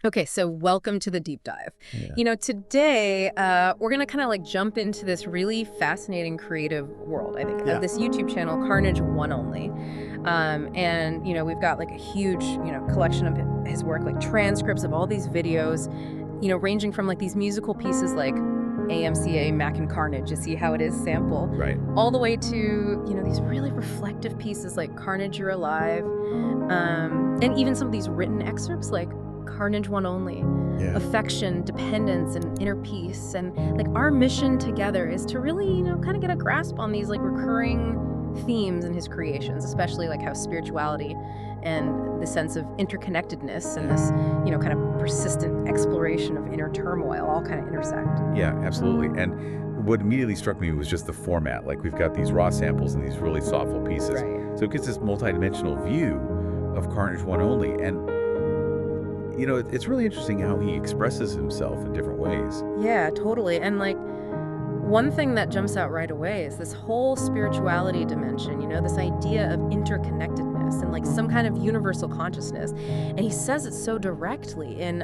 Okay, so welcome to the deep dive. Yeah. Today we're going to kind of like jump into this really fascinating creative world, I think, Yeah. of this YouTube channel, Carnage 1nOnly. And we've got like a huge, collection of his work, like transcripts of all these videos, ranging from like these musical pieces like AMCA, Mac and Carnage, you see how it is sample, Right. all the way to, these really reflective pieces like Carnage, You're Alive, and even some of these written excerpts like Carnage 1nOnly, Yeah. affection, dependence, and inner peace. And like our mission together is to really, kind of get a grasp on these like recurring themes in his creations, especially like how spirituality and the sense of interconnectedness and this, kind of persistent exploration of inner turmoil all kind of intersect. Yeah, absolutely. And what immediately struck me was just the format. Like we've got these raw samples and these really thoughtful pieces. Right. So it gets this multidimensional view of Carnage 1nOnly. And, it's really interesting how he expresses himself in different ways. Yeah, totally. And like one thing that jumps out right away is this whole spirituality dimension, this idea of interconnectedness and like some kind of universal consciousness. And he says it so directly in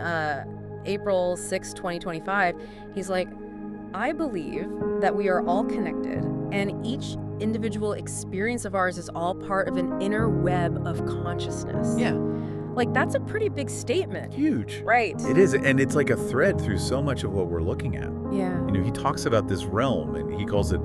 April 6, 2025. He's like, I believe that we are all connected and each individual experience of ours is all part of an inner web of consciousness. Yeah. Like, that's a pretty big statement. Huge. Right. It is. And it's like a thread through so much of what we're looking at. Yeah. He talks about this realm and he calls it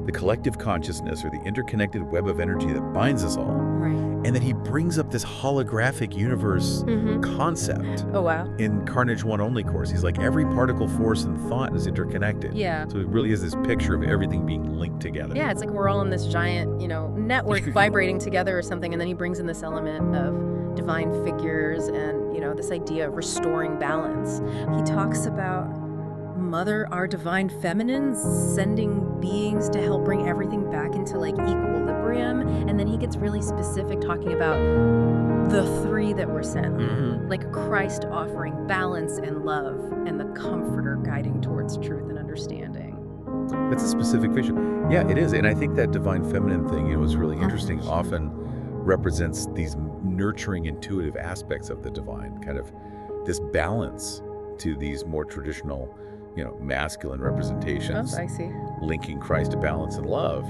the collective consciousness or the interconnected web of energy that binds us all. Right. And then he brings up this holographic universe concept. Oh, wow. In Carnage 1nOnly course. He's like, every particle, force, and thought is interconnected. Yeah. So it really is this picture of everything being linked together. Yeah, it's like we're all in this giant, network vibrating together or something, and then he brings in this element of divine figures and, this idea of restoring balance. He talks about Mother, our divine feminines, sending beings to help bring everything back into like equilibrium, and then he gets really specific talking about the three that were sent, like Christ offering balance and love, and the Comforter guiding towards truth and understanding. That's a specific vision. Yeah, it is. And I think that divine feminine thing, is really interesting. Often represents these nurturing, intuitive aspects of the divine, kind of this balance to these more traditional, masculine representations. Oh, I see. Linking Christ to balance and love,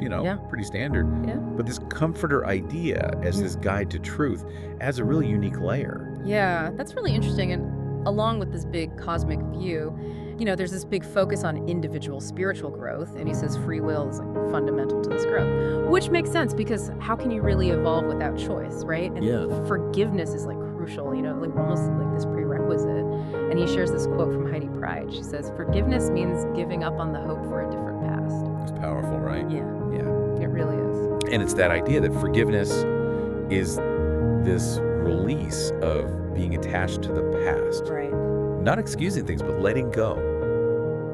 pretty standard. Yeah. But this comforter idea as this guide to truth adds a really unique layer. Yeah, that's really interesting. And along with this big cosmic view, there's this big focus on individual spiritual growth. And he says free will is like fundamental to this growth, which makes sense because how can you really evolve without choice, right? And forgiveness is like crucial, like almost like this prerequisite. And he shares this quote from Heidi Pride. She says, forgiveness means giving up on the hope for a different past. It's powerful, right? Yeah. Yeah. It really is. And it's that idea that forgiveness is this release of being attached to the past. Right. Not excusing things, but letting go.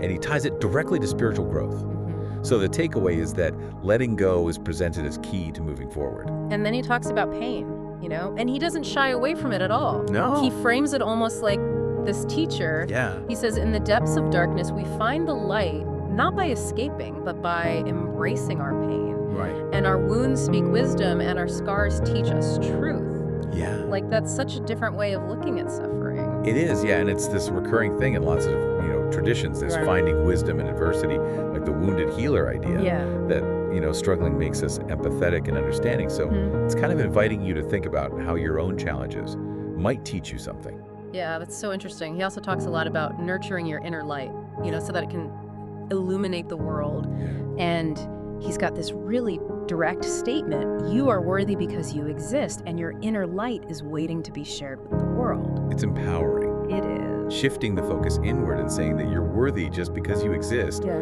And he ties it directly to spiritual growth. So the takeaway is that letting go is presented as key to moving forward. And then he talks about pain, and he doesn't shy away from it at all. No. He frames it almost like this teacher. Yeah. He says, in the depths of darkness, we find the light, not by escaping, but by embracing our pain. Right. And our wounds speak wisdom, and our scars teach us truth. Yeah. Like, that's such a different way of looking at suffering. It is, yeah, and it's this recurring thing in lots of, traditions, this finding wisdom in adversity, like the wounded healer idea. Yeah. That, struggling makes us empathetic and understanding. So it's kind of inviting you to think about how your own challenges might teach you something. Yeah, that's so interesting. He also talks a lot about nurturing your inner light, so that it can illuminate the world. Yeah. And he's got this really direct statement. You are worthy because you exist, and your inner light is waiting to be shared with the world. It's empowering. It is. Shifting the focus inward and saying that you're worthy just because you exist. Yeah.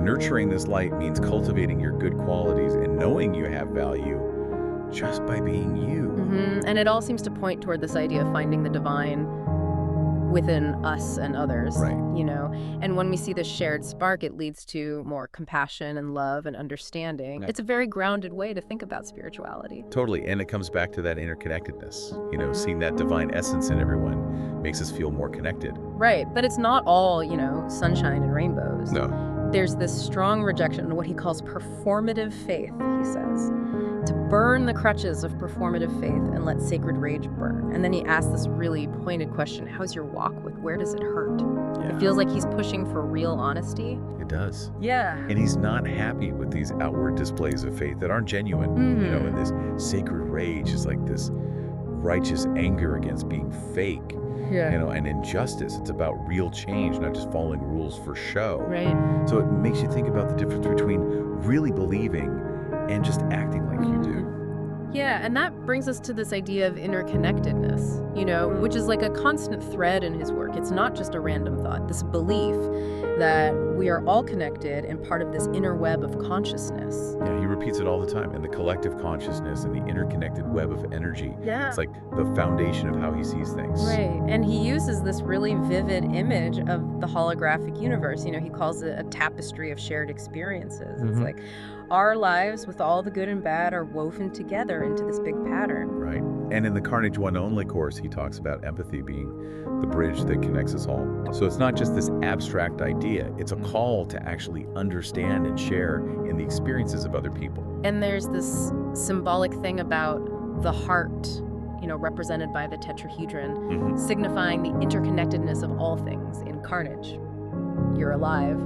Nurturing this light means cultivating your good qualities and knowing you have value just by being you. And it all seems to point toward this idea of finding the divine within us and others, Right. And when we see this shared spark, it leads to more compassion and love and understanding. Right. It's a very grounded way to think about spirituality. Totally, and it comes back to that interconnectedness. Seeing that divine essence in everyone makes us feel more connected. Right, but it's not all, sunshine and rainbows. No. There's this strong rejection of what he calls performative faith, he says. To burn the crutches of performative faith and let sacred rage burn. And then he asks this really pointed question, how's your walk with where does it hurt? Yeah. It feels like he's pushing for real honesty. It does. Yeah. And he's not happy with these outward displays of faith that aren't genuine. You know, and this sacred rage is like this righteous anger against being fake. Yeah. You know, and injustice. It's about real change, not just following rules for show. Right. So it makes you think about the difference between really believing and just acting like you do. Yeah, and that brings us to this idea of interconnectedness, you know, which is like a constant thread in his work. It's not just a random thought, this belief that we are all connected and part of this inner web of consciousness. Yeah, he repeats it all the time. And the collective consciousness and the interconnected web of energy. Yeah. It's like the foundation of how he sees things. Right, and he uses this really vivid image of the holographic universe. You know, he calls it a tapestry of shared experiences. It's like our lives with all the good and bad are woven together into this big pattern. Right. And in the Carnage 1nOnly course, he talks about empathy being the bridge that connects us all. So it's not just this abstract idea, it's a call to actually understand and share in the experiences of other people. And there's this symbolic thing about the heart, you know, represented by the tetrahedron, signifying the interconnectedness of all things in Carnage. You're alive.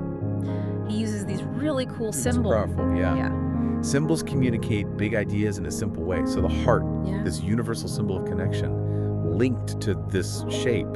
He uses these really cool symbols. It's powerful, yeah. Symbols communicate big ideas in a simple way. So the heart, this universal symbol of connection, linked to this shape,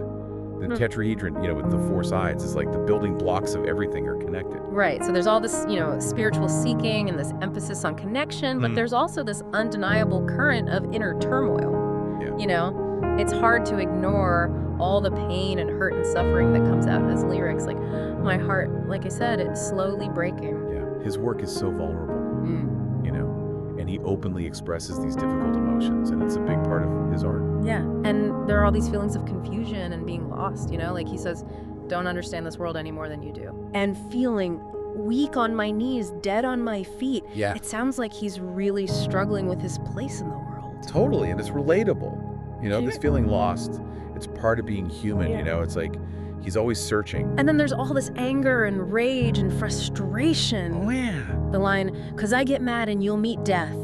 the tetrahedron, you know, with the four sides, is like the building blocks of everything are connected. Right. So there's all this, you know, spiritual seeking and this emphasis on connection, but there's also this undeniable current of inner turmoil. Yeah. You know, it's hard to ignore all the pain and hurt and suffering that comes out in his lyrics. Like, my heart, like I said, it's slowly breaking. Yeah. His work is so vulnerable, you know, and he openly expresses these difficult emotions, and it's a big part of his art. Yeah. And there are all these feelings of confusion and being lost, you know, like he says, don't understand this world any more than you do. And feeling weak on my knees, dead on my feet. Yeah. It sounds like he's really struggling with his place in the world. Totally, and it's relatable. You know, this feeling lost, it's part of being human, you know, it's like he's always searching. And then there's all this anger and rage and frustration. Oh, yeah. The line, "'Cause I get mad and you'll meet death,"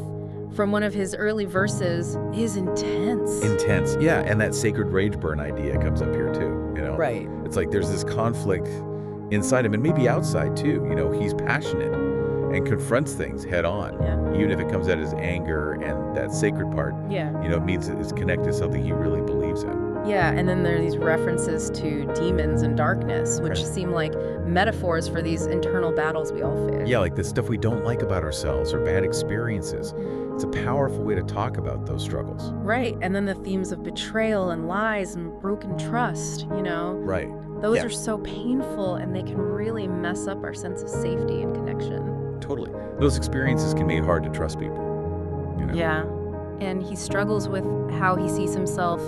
from one of his early verses is intense. Intense, yeah, and that sacred rage burn idea comes up here too, you know? Right. It's like there's this conflict inside him, and maybe outside too, you know, he's passionate and confronts things head on. Yeah. Even if it comes out as anger, and that sacred part, Yeah. you know, it means it's connected to something he really believes in. Yeah, and then there are these references to demons and darkness, which seem like metaphors for these internal battles we all face. Yeah, like the stuff we don't like about ourselves or bad experiences. It's a powerful way to talk about those struggles. Right, and then the themes of betrayal and lies and broken trust, you know? Right. Those are so painful, and they can really mess up our sense of safety and connection. Totally. Those experiences can make it hard to trust people, you know? Yeah, and he struggles with how he sees himself,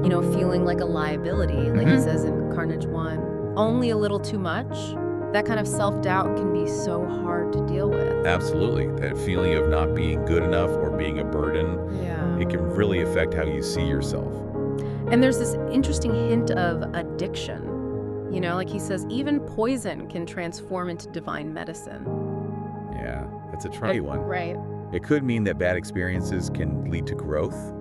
you know, feeling like a liability, like he says in Carnage 1. Only a little too much? That kind of self-doubt can be so hard to deal with. Absolutely. That feeling of not being good enough or being a burden, Yeah. it can really affect how you see yourself. And there's this interesting hint of addiction. You know, like he says, even poison can transform into divine medicine. Yeah, that's a tricky one. Right. It could mean that bad experiences can lead to growth,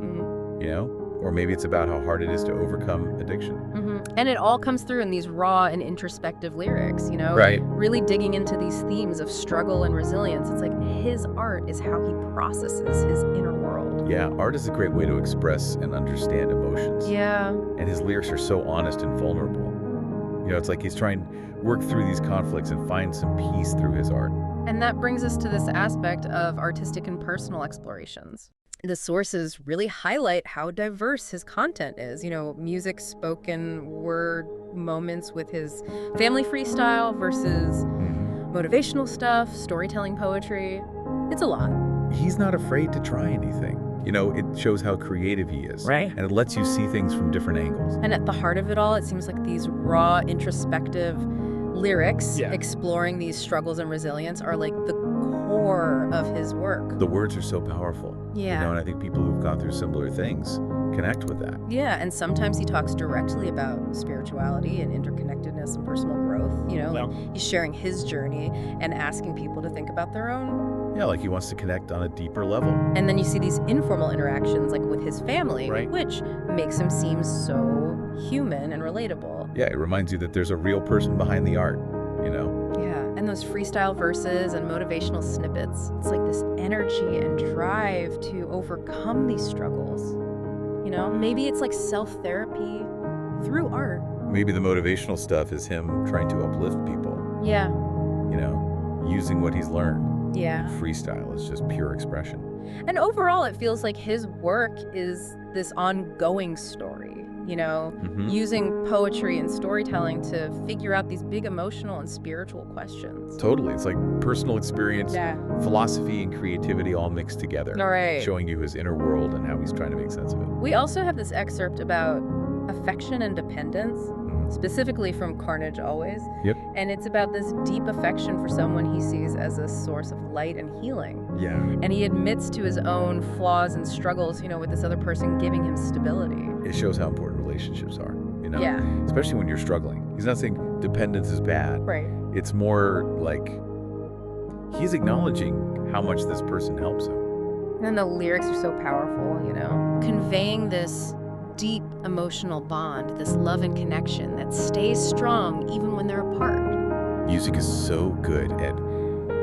you know? Or maybe it's about how hard it is to overcome addiction. And it all comes through in these raw and introspective lyrics, you know? Right. Really digging into these themes of struggle and resilience. It's like his art is how he processes his inner world. Yeah, art is a great way to express and understand emotions. Yeah. And his lyrics are so honest and vulnerable. You know, it's like he's trying to work through these conflicts and find some peace through his art. And that brings us to this aspect of artistic and personal explorations. The sources really highlight how diverse his content is. You know, music, spoken word moments with his family freestyle versus motivational stuff, storytelling poetry. It's a lot. He's not afraid to try anything. You know, it shows how creative he is. Right. And it lets you see things from different angles. And at the heart of it all, it seems like these raw, introspective lyrics exploring these struggles and resilience are like the core of his work. The words are so powerful. Yeah. You know, and I think people who've gone through similar things connect with that. Yeah, and sometimes he talks directly about spirituality and interconnectedness and personal growth. Like he's sharing his journey and asking people to think about their own. Yeah, like he wants to connect on a deeper level. And then you see these informal interactions, like with his family, Right. which makes him seem so human and relatable. Yeah, it reminds you that there's a real person behind the art, you know? Yeah, and those freestyle verses and motivational snippets, it's like this energy and drive to overcome these struggles. Maybe it's like self-therapy through art. Maybe the motivational stuff is him trying to uplift people, Yeah, using what he's learned. yeah. Freestyle is just pure expression. And overall, it feels like his work is this ongoing story, using poetry and storytelling to figure out these big emotional and spiritual questions. Totally. It's like personal experience, Yeah. philosophy, and creativity all mixed together. All right. Showing you his inner world and how he's trying to make sense of it. We also have this excerpt about affection and dependence, specifically from Carnage Always. Yep. And it's about this deep affection for someone he sees as a source of light and healing. Yeah. And he admits to his own flaws and struggles, with this other person giving him stability. It shows how important relationships are, Yeah. Especially when you're struggling. He's not saying dependence is bad. Right. It's more like he's acknowledging how much this person helps him. And the lyrics are so powerful, conveying this deep emotional bond, this love and connection that stays strong even when they're apart. Music is so good at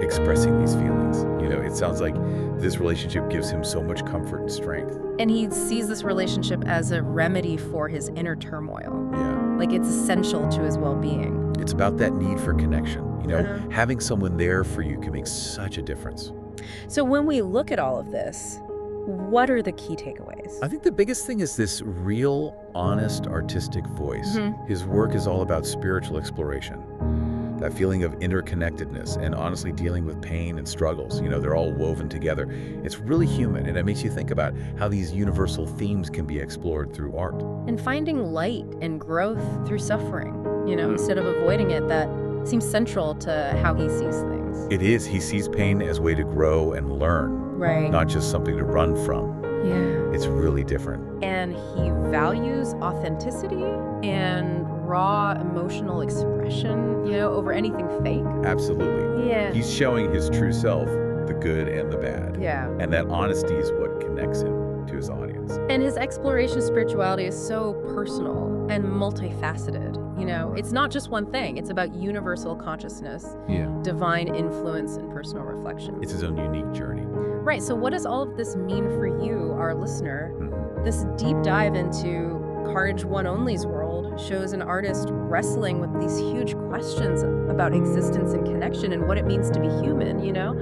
expressing these feelings. It sounds like this relationship gives him so much comfort and strength. And he sees this relationship as a remedy for his inner turmoil. Yeah. Like it's essential to his well-being. It's about that need for connection. Uh-huh. Having someone there for you can make such a difference. So when we look at all of this, what are the key takeaways? I think the biggest thing is this real, honest, artistic voice. Mhm. His work is all about spiritual exploration. That feeling of interconnectedness and honestly dealing with pain and struggles. They're all woven together. It's really human, and it makes you think about how these universal themes can be explored through art. And finding light and growth through suffering, instead of avoiding it, that seems central to how he sees things. It is. He sees pain as a way to grow and learn, Right. not just something to run from. Yeah. It's really different. And he values authenticity and raw emotional expression, over anything fake. Absolutely. Yeah. He's showing his true self, the good and the bad. Yeah. And that honesty is what connects him to his audience. And his exploration of spirituality is so personal and multifaceted. It's not just one thing. It's about universal consciousness, Yeah. divine influence, and personal reflection. It's his own unique journey. Right. So what does all of this mean for you, our listener? This deep dive into Carnage 1nOnly's world shows an artist wrestling with these huge questions about existence and connection and what it means to be human, Yeah.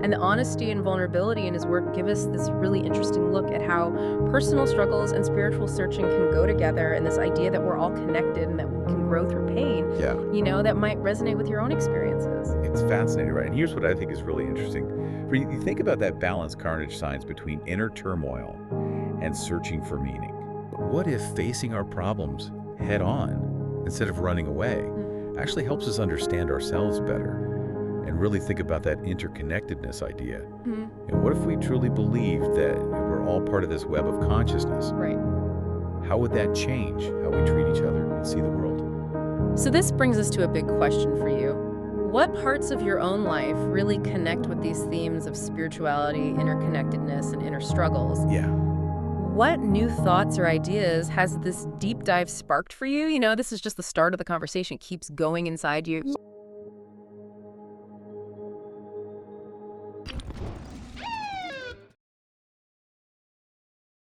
And the honesty and vulnerability in his work give us this really interesting look at how personal struggles and spiritual searching can go together, and this idea that we're all connected and that we can grow through pain, Yeah. that might resonate with your own experiences. It's fascinating, right? And here's what I think is really interesting. You think about that balance Carnage signs between inner turmoil and searching for meaning. What if facing our problems head on instead of running away actually helps us understand ourselves better and really think about that interconnectedness idea? And what if we truly believed that we're all part of this web of consciousness? Right. How would that change how we treat each other and see the world? So this brings us to a big question for you. What parts of your own life really connect with these themes of spirituality, interconnectedness, and inner struggles? Yeah. What new thoughts or ideas has this deep dive sparked for you? This is just the start of the conversation. It keeps going inside you.